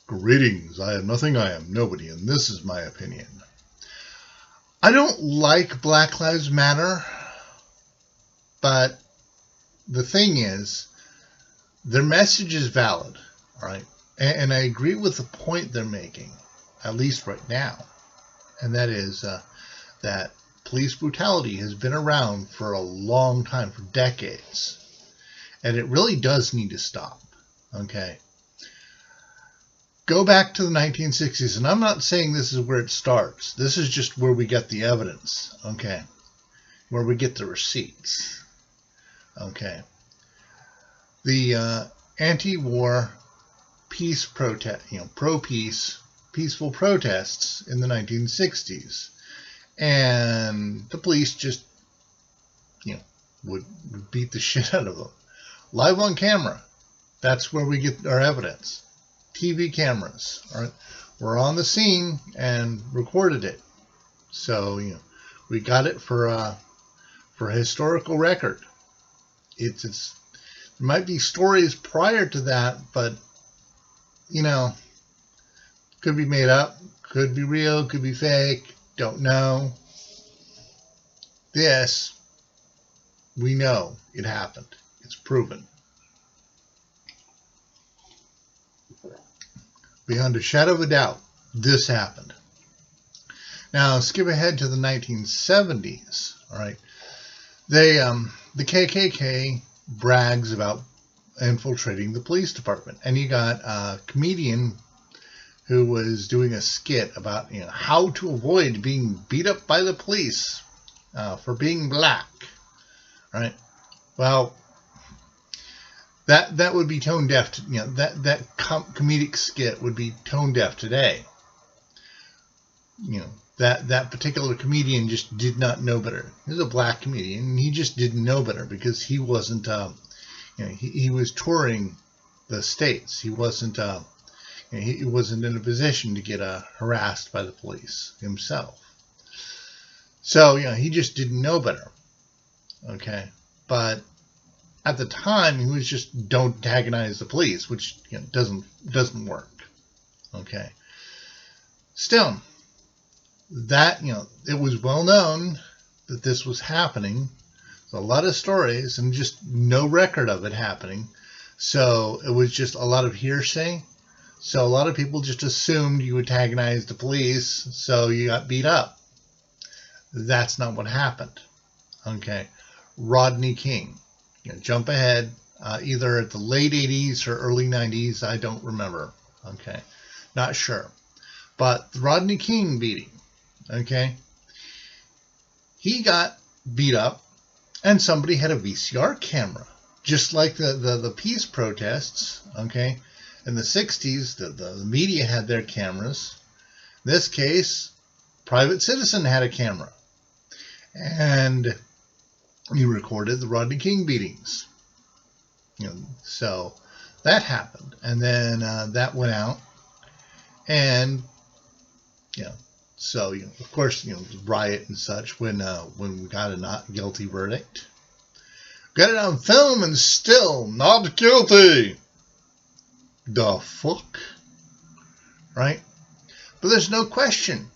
Greetings, I am nothing, I am nobody, and this is my opinion. I don't like Black Lives Matter, but the thing is, their message is valid, all right? And I agree with the point they're making, at least right now, and that is that police brutality has been around for a long time, for decades, and it really does need to stop, okay? Go back to the 1960s, and I'm not saying this is where it starts. This is just where we get the evidence, okay? Where we get the receipts, okay? The anti-war peace protest, pro-peace, peaceful protests in the 1960s, and the police just, would beat the shit out of them. Live on camera, that's where we get our evidence. TV cameras, all right, were on the scene and recorded it. So, we got it for historical record. It's there might be stories prior to that, but could be made up, could be real, could be fake, don't know. This, we know it happened. It's proven. Beyond a shadow of a doubt, this happened. Now, skip ahead to the 1970s. All right, the KKK brags about infiltrating the police department, and you got a comedian who was doing a skit about how to avoid being beat up by the police for being black. All right, well. That would be tone deaf. That comedic skit would be tone deaf today. That particular comedian just did not know better. He was a black comedian, and he just didn't know better because he wasn't. He was touring the states. He wasn't. He wasn't in a position to get harassed by the police himself. So he just didn't know better. Okay, but. At the time, he was just don't antagonize the police, which doesn't work. Okay. Still, that it was well known that this was happening. There's a lot of stories and just no record of it happening. So it was just a lot of hearsay. So a lot of people just assumed you antagonized the police, so you got beat up. That's not what happened. Okay. Rodney King. Jump ahead, either at the late 80s or early 90s, I don't remember, okay, not sure. But the Rodney King beating, okay, he got beat up, and somebody had a VCR camera, just like the peace protests, okay, in the 60s, the media had their cameras. In this case, private citizen had a camera, and he recorded the Rodney King beatings. So that happened, and then that went out, and so of course the riot and such when we got a not guilty verdict. Got it on film and still not guilty. The fuck, right? But there's no question,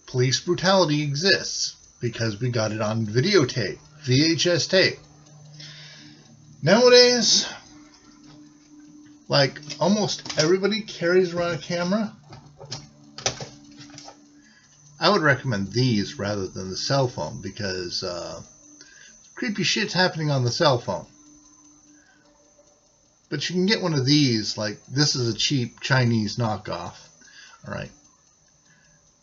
police brutality exists because we got it on videotape. VHS tape. Nowadays, like almost everybody carries around a camera. I would recommend these rather than the cell phone because creepy shit's happening on the cell phone. But you can get one of these, like this is a cheap Chinese knockoff. All right.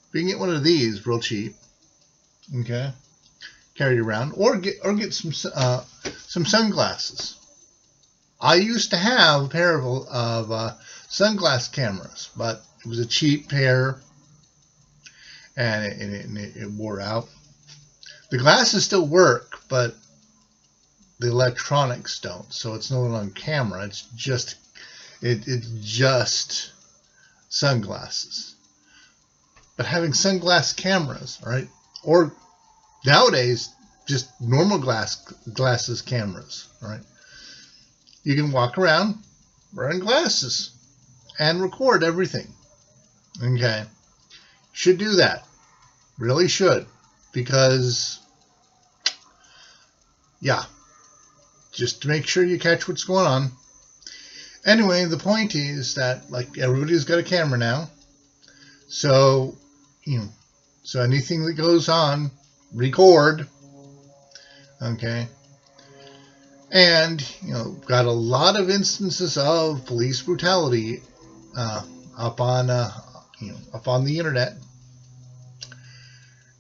But you can get one of these real cheap. Okay. Carried around, or get some sunglasses. I used to have a pair of sunglass cameras, but it was a cheap pair, and it wore out. The glasses still work, but the electronics don't. So it's no longer on camera. It's just sunglasses. But having sunglass cameras, right, or nowadays, just normal glasses cameras, right? You can walk around wearing glasses and record everything. Okay, should do that. Really should, because yeah, just to make sure you catch what's going on. Anyway, the point is that like everybody's got a camera now, so you know, so anything that goes on, record. Okay, and got a lot of instances of police brutality uh, up on up on the internet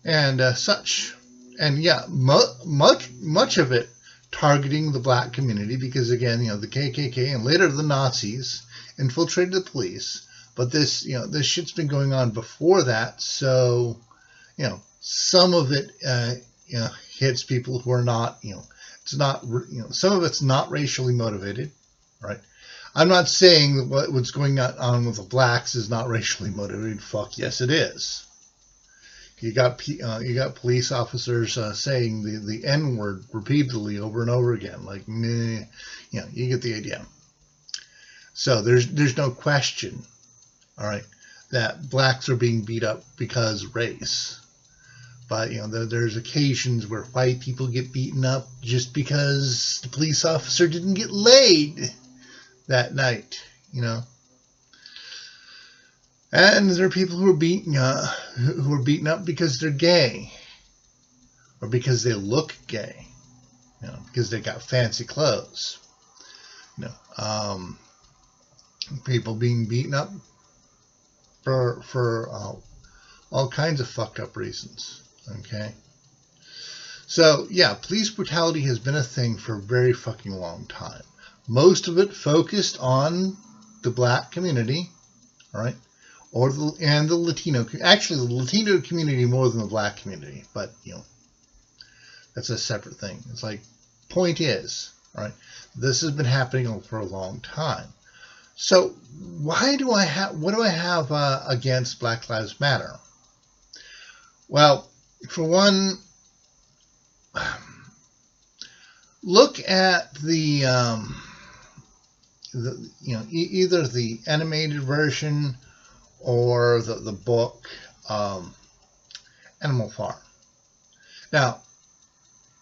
and such, and yeah, much of it targeting the black community because again, the KKK and later the Nazis infiltrated the police. But this this shit's been going on before that, so some of it hits people who are not it's not some of it's not racially motivated, right? I'm not saying that what's going on with the blacks is not racially motivated. Fuck yes, it is. You got police officers saying the N word repeatedly over and over again. Like, meh, you get the idea. So there's no question, all right, that blacks are being beat up because race. But there's occasions where white people get beaten up just because the police officer didn't get laid that night. And there are people who are beaten up because they're gay, or because they look gay, because they got fancy clothes. People being beaten up for all kinds of fucked up reasons. Okay, so yeah, police brutality has been a thing for a very fucking long time. Most of it focused on the black community, all right. And the Latino, actually the Latino community more than the black community, but that's a separate thing. It's like, point is, right, this has been happening for a long time. So what do I have against Black Lives Matter? Well, for one, look at the either the animated version or the book Animal Farm. Now,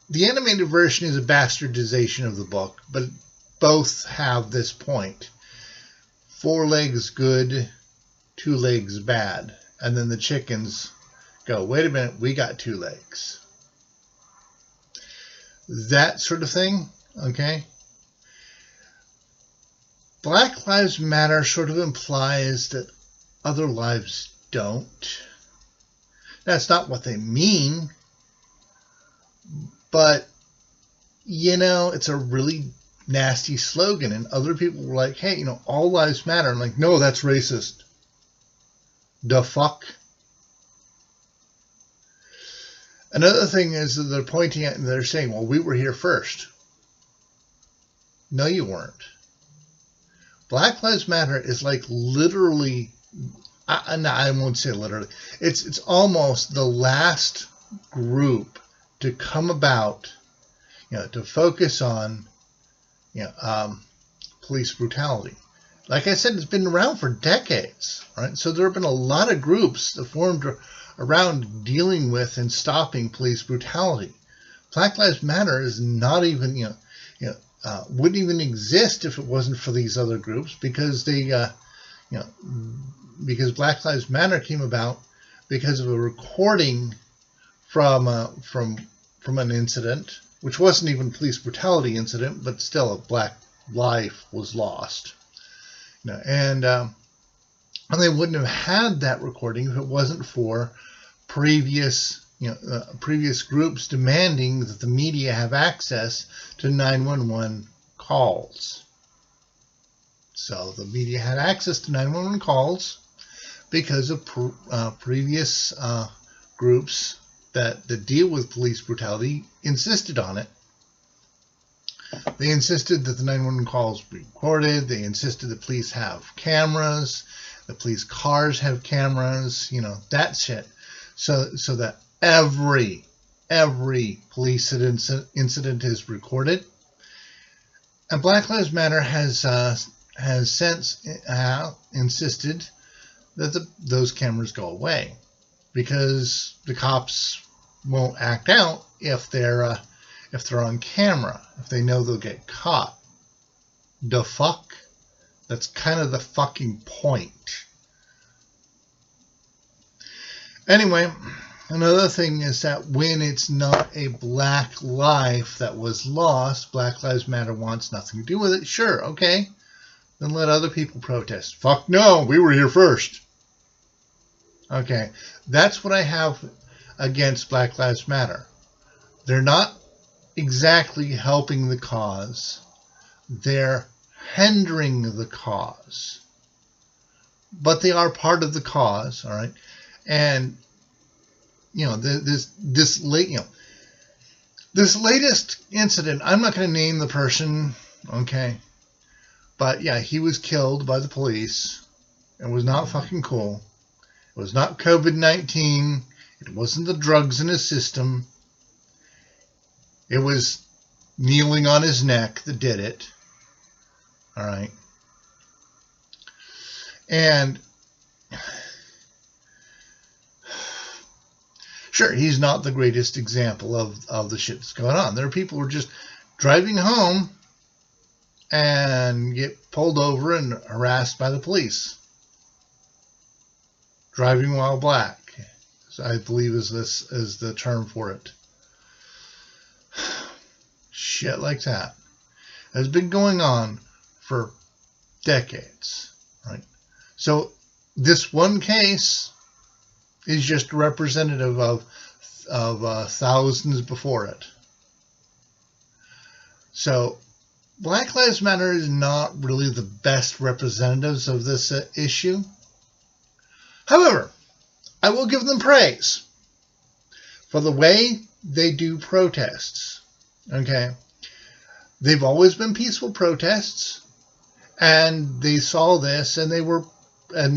the animated version is a bastardization of the book, but both have this point. 4 legs good, 2 legs bad. And then the chickens go, wait a minute, we got 2 legs. That sort of thing, okay? Black Lives Matter sort of implies that other lives don't. That's not what they mean, but it's a really nasty slogan, and other people were like, hey, all lives matter. I'm like, no, that's racist. The fuck? Another thing is that they're pointing at and they're saying, well, we were here first. No, you weren't. Black Lives Matter is like literally, I won't say literally, it's almost the last group to come about, to focus on, police brutality. Like I said, it's been around for decades, right? So there have been a lot of groups that formed around dealing with and stopping police brutality. Black Lives Matter is not even, wouldn't even exist if it wasn't for these other groups, because they, because Black Lives Matter came about because of a recording from an incident, which wasn't even a police brutality incident, but still a black life was lost. And they wouldn't have had that recording if it wasn't for previous groups demanding that the media have access to 911 calls. So the media had access to 911 calls because of previous groups that deal with police brutality insisted on it. They insisted that the 911 calls be recorded. They insisted that police have cameras, the police cars have cameras, that shit. So that every police incident is recorded. And Black Lives Matter has since insisted that those cameras go away, because the cops won't act out if they're on camera, if they know they'll get caught. The fuck? That's kind of the fucking point. Anyway, another thing is that when it's not a black life that was lost, Black Lives Matter wants nothing to do with it. Sure, okay. Then let other people protest. Fuck no, we were here first. Okay, that's what I have against Black Lives Matter. They're not exactly helping the cause. They're hindering the cause. But they are part of the cause, all right? And this latest incident, I'm not going to name the person, okay? But yeah, he was killed by the police. It was not fucking cool. It was not COVID-19. It wasn't the drugs in his system. It was kneeling on his neck that did it. All right. And sure, he's not the greatest example of the shit that's going on. There are people who are just driving home and get pulled over and harassed by the police. Driving while black, I believe is the term for it. Shit like that has been going on for decades, right? So this one case is just representative of thousands before it. So Black Lives Matter is not really the best representatives of this issue. However, I will give them praise for the way they do protests. Okay, they've always been peaceful protests, and they saw this, and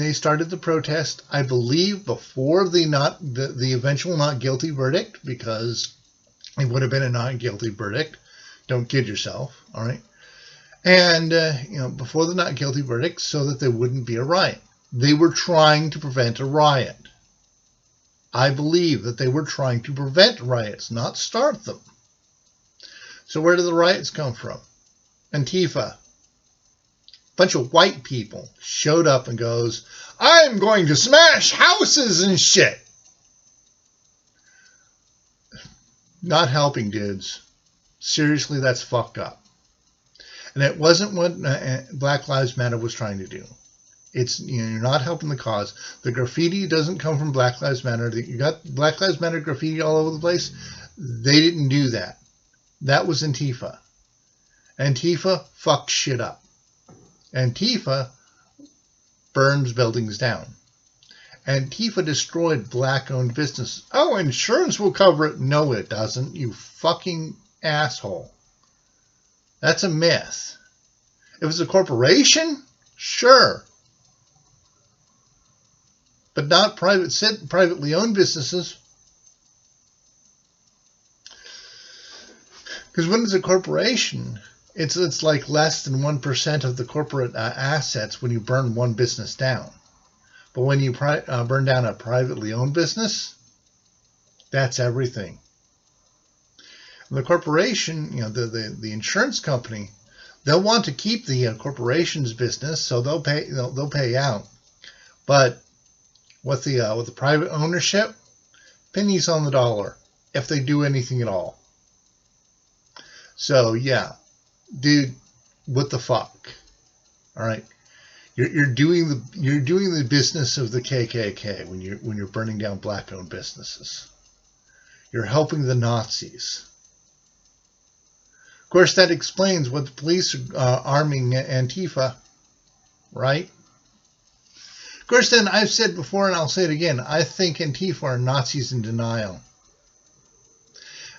they started the protest, I believe, before the eventual not guilty verdict, because it would have been a not guilty verdict. Don't kid yourself, all right? And before the not guilty verdict, so that there wouldn't be a riot. They were trying to prevent a riot. I believe that they were trying to prevent riots, not start them. So where do the riots come from? Antifa. A bunch of white people showed up and goes, I'm going to smash houses and shit. Not helping, dudes. Seriously, that's fucked up. And it wasn't what Black Lives Matter was trying to do. It's, you're not helping the cause. The graffiti doesn't come from Black Lives Matter. You got Black Lives Matter graffiti all over the place. They didn't do that. That was Antifa. Antifa fucked shit up. Antifa burns buildings down. Antifa destroyed black-owned business. Oh, insurance will cover it. No, it doesn't, you fucking asshole. That's a myth. If it's a corporation, sure. But not privately owned businesses. Because when it's a corporation, it's like less than 1% of the corporate assets when you burn one business down. But when you burn down a privately owned business, that's everything. And the corporation, the insurance company, they'll want to keep the corporation's business, so they'll pay out. But with the private ownership, pennies on the dollar if they do anything at all. So yeah, dude, what the fuck? All right, you're doing the business of the KKK when you're burning down black-owned businesses. You're helping the Nazis. Of course, that explains what the police are arming Antifa, right? Of course, then I've said before and I'll say it again, I think Antifa are Nazis in denial.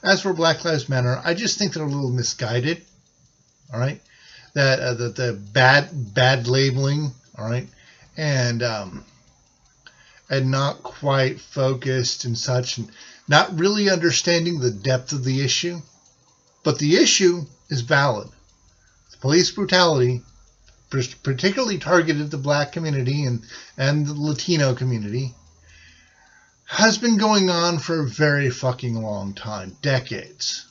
As for Black Lives Matter, I just think they're a little misguided, all right? That the bad labeling, all right, and not quite focused and such, and not really understanding the depth of the issue. But the issue is valid. The police brutality particularly targeted the black community and the Latino community, has been going on for a very fucking long time, decades.